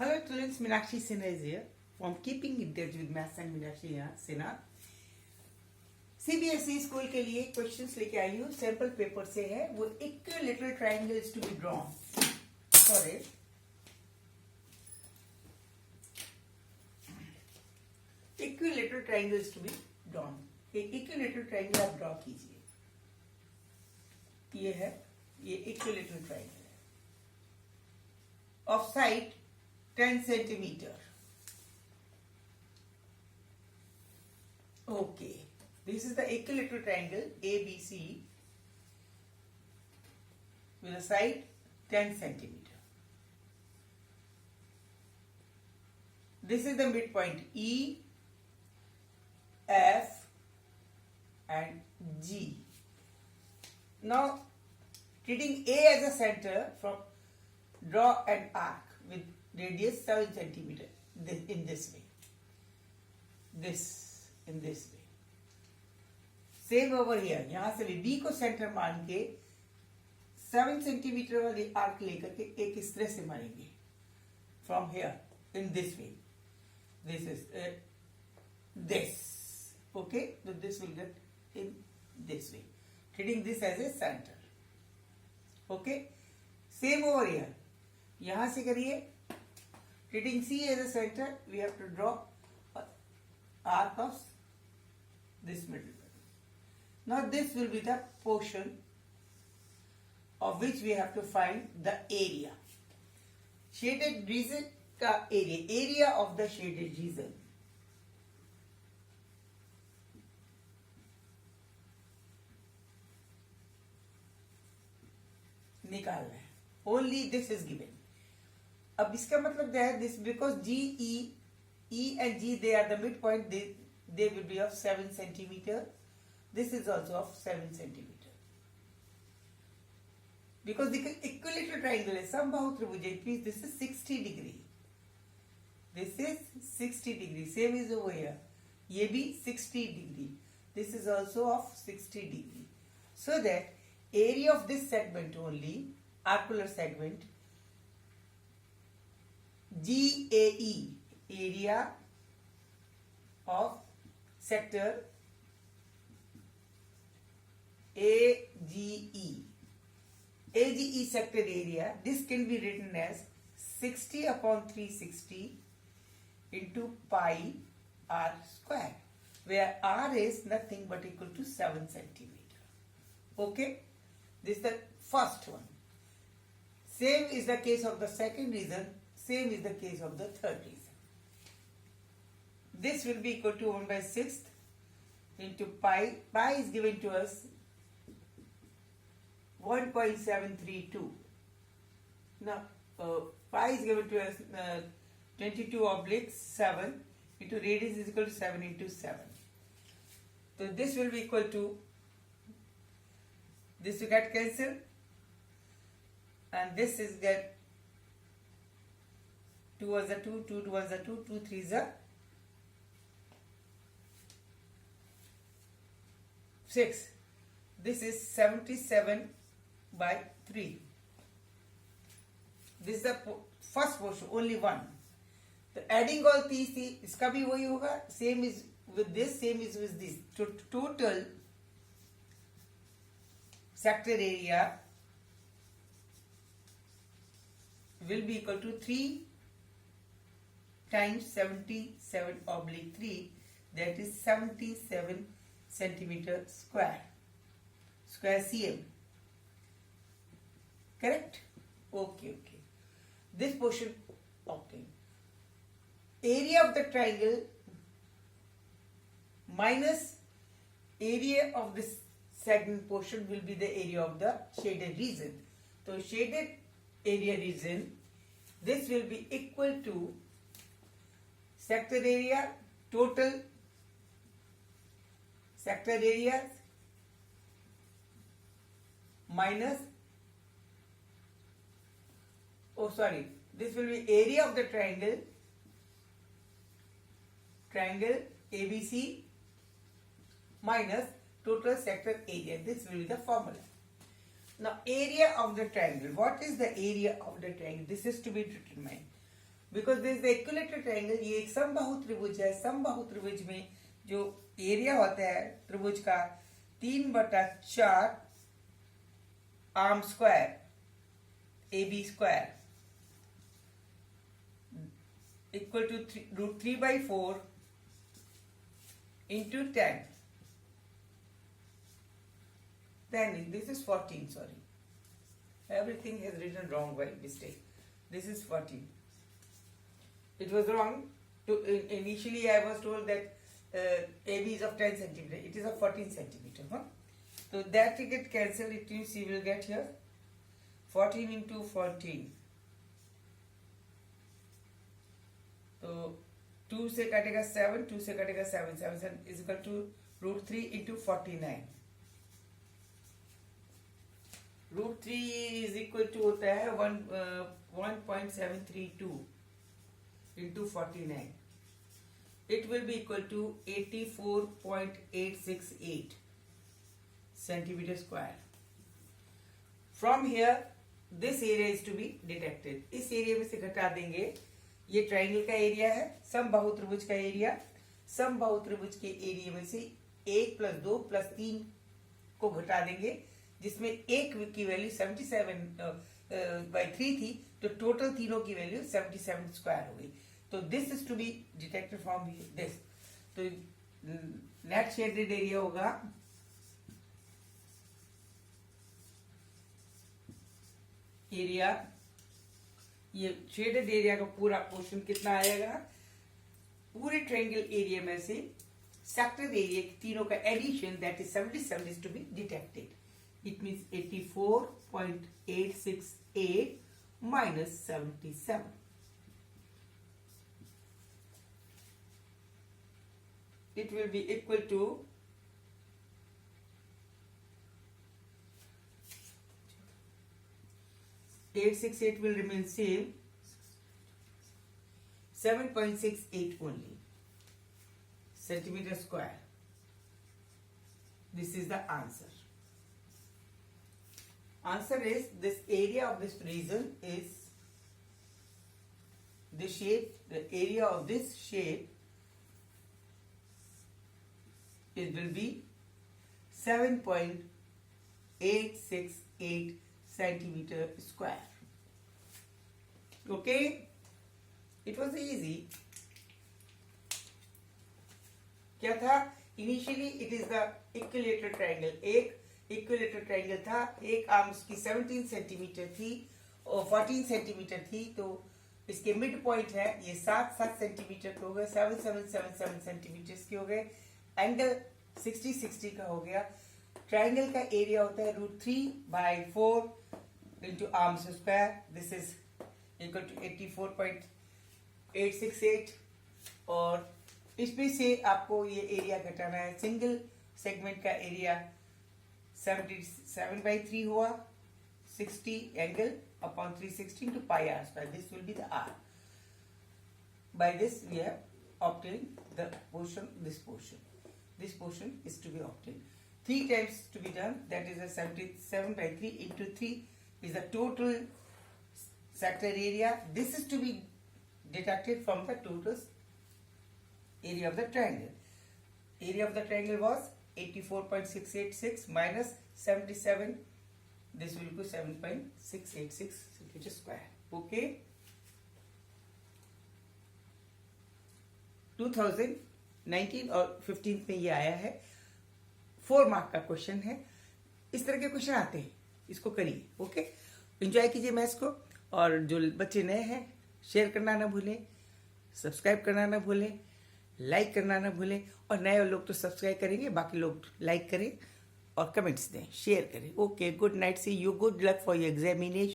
Hello students, Meenakshi Sinha is here from Keeping in Touch with Maths and Meenakshi Sinha. CBSE school के लिए questions लेके आई हूँ. Sample paper से है. वो equilateral triangles to be drawn. Sorry, equilateral triangles to be drawn. Equilateral triangle आप draw कीजिए. ये है, ये इक्विलेटरल ट्रायंगल है of side 10 centimeter. Okay, this is the equilateral triangle ABC with a side 10 centimeter. This is the midpoint E, F and G. Now, treating A as a center, draw an arc with radius 7 centimeter in this way. In this way. Same over here. यहाँ से भी B को centre मान के 7 centimetre वाली arc लेकर के एक इस तरह से मारेंगे. From here in this way. This is this. Okay, so this will get in this way. Treating this as a center. Okay. Same over here. यहाँ से करिए. Treating C as a center, we have to draw an arc of this middle point. Now this will be the portion of which we have to find the area. Shaded region का area of the shaded region. निकालना है. Only this is given. अब इसका मतलब क्या है? This because E and G they are the midpoint. They will be of 7 centimeter. This is also of 7 centimeter. Because the equilateral triangle is समबाहु त्रिभुज. It means this is 60 degree. This is 60 degree. Same is over here. ये भी 60 degree. This is also of 60 degree. So that area of this segment only, arcular segment, GAE, area of sector AGE. AGE sector area, this can be written as 60 upon 360 into pi r square, where r is nothing but equal to 7 centimeter. Okay, this is the first one. Same is the case of the second reason. Same is the case of the third reason. This will be equal to 1 by 6th into pi. Pi is given to us 1.732. Now, pi is given to us 22/7 into radius is equal to 7 into 7. So this will be equal to, this will get cancelled and this is get 2 was a 2, 2 was a 2, 2 3 is a 6. This is 77 by 3. This is the first portion, only one. So adding all these, इसका भी वही होगा. Same is with this, same is with this. So total sector area will be equal to 3 times 77/3, that is 77 centimeter square cm. Correct? Okay. This portion, okay. Area of the triangle minus area of this segment portion will be the area of the shaded region. So shaded area region, this will be equal to sector area, total sector areas minus, this will be area of the triangle ABC minus total sector area. This will be the formula. Now area of the triangle. What is the area of the triangle? This is to be determined. Because this the equilateral triangle, ये एक समबाहु त्रिभुज है। समबाहु त्रिभुज में जो area होता है त्रिभुज का 3/4 arm square AB square equal to √3/4 into 10. Then this is 14. Sorry, everything is written wrong by mistake. This is 14. It was wrong. Initially, I was told that AB is of 10 centimeter. It is of 14 centimeter. Huh? So that will get cancelled. It means you will get here 14 into 14. तो 2 से कटेगा 7, 2 से कटेगा 7, 7 is equal to √3 into 49. √3 is equal to होता है 1.732 into 49. It will be equal to 84.868 centimeter square. From here, this area is to be detected. इस area में से घटा देंगे। ये ट्रायंगल का एरिया है, समबाहु त्रिभुज का एरिया। समबाहु त्रिभुज के एरिया में से 1 + 2 + 3 को घटा देंगे, जिसमें 1 की वैल्यू 77/3 थी, तो टोटल तीनों की वैल्यू 77 स्क्वायर हो गई। तो this is to be detected from this. तो नेट शेडेड एरिया होगा ये शेडेड एरिया का पूरा पोर्शन कितना आएगा? पूरे ट्रायंगल एरिया में से सेक्टर एरिया तीनों का addition, that is 77, is to be detected. It means 84.868 minus 77. It will be equal to 868 will remain same, 7.68 only centimeter square. This is the answer. Answer is, this area of this region is the shape, the area of this shape, it will be 7.868 centimeter square. Okay, it was easy. क्या था? Initially it is the equilateral triangle. एक equilateral triangle था, एक arms की 17 centimetre थी और 14 centimetre थी, तो इसके मिड पॉइंट है ये 7 सेंटीमीटर के हो गए, 7 सेंटीमीटर के हो गए, एंगल 60 का हो गया। ट्रायंगल का एरिया होता है √3/4 into arms square, this is equal to 84.868, और इसमें से आपको ये एरिया घटाना है। सिंगल सेगमेंट का एरिया 77/3 हुआ, 60 angle upon 360 into pi r square. This will be the r. By this we have obtained the portion, this portion. This portion is to be obtained. 3 times to be done, that is a 77/3 into 3 is the total sector area. This is to be deducted from the total area of the triangle. Area of the triangle was 84.686 minus 77. This will be 7.686 centimeter square. Okay. 2019 और 15 में ये आया है, 4 mark का question है। इस तरह के क्वेश्चन आते हैं, इसको करिए। ओके, एंजॉय कीजिए मैथ्स को, और जो बच्चे नए हैं शेयर करना ना भूलें, सब्सक्राइब करना ना भूलें, लाइक करना ना भूलें, और नए लोग तो सब्सक्राइब करेंगे, बाकी लोग लाइक करें और कमेंट्स दें, शेयर करें। Okay, good night, see you, good luck for your examination.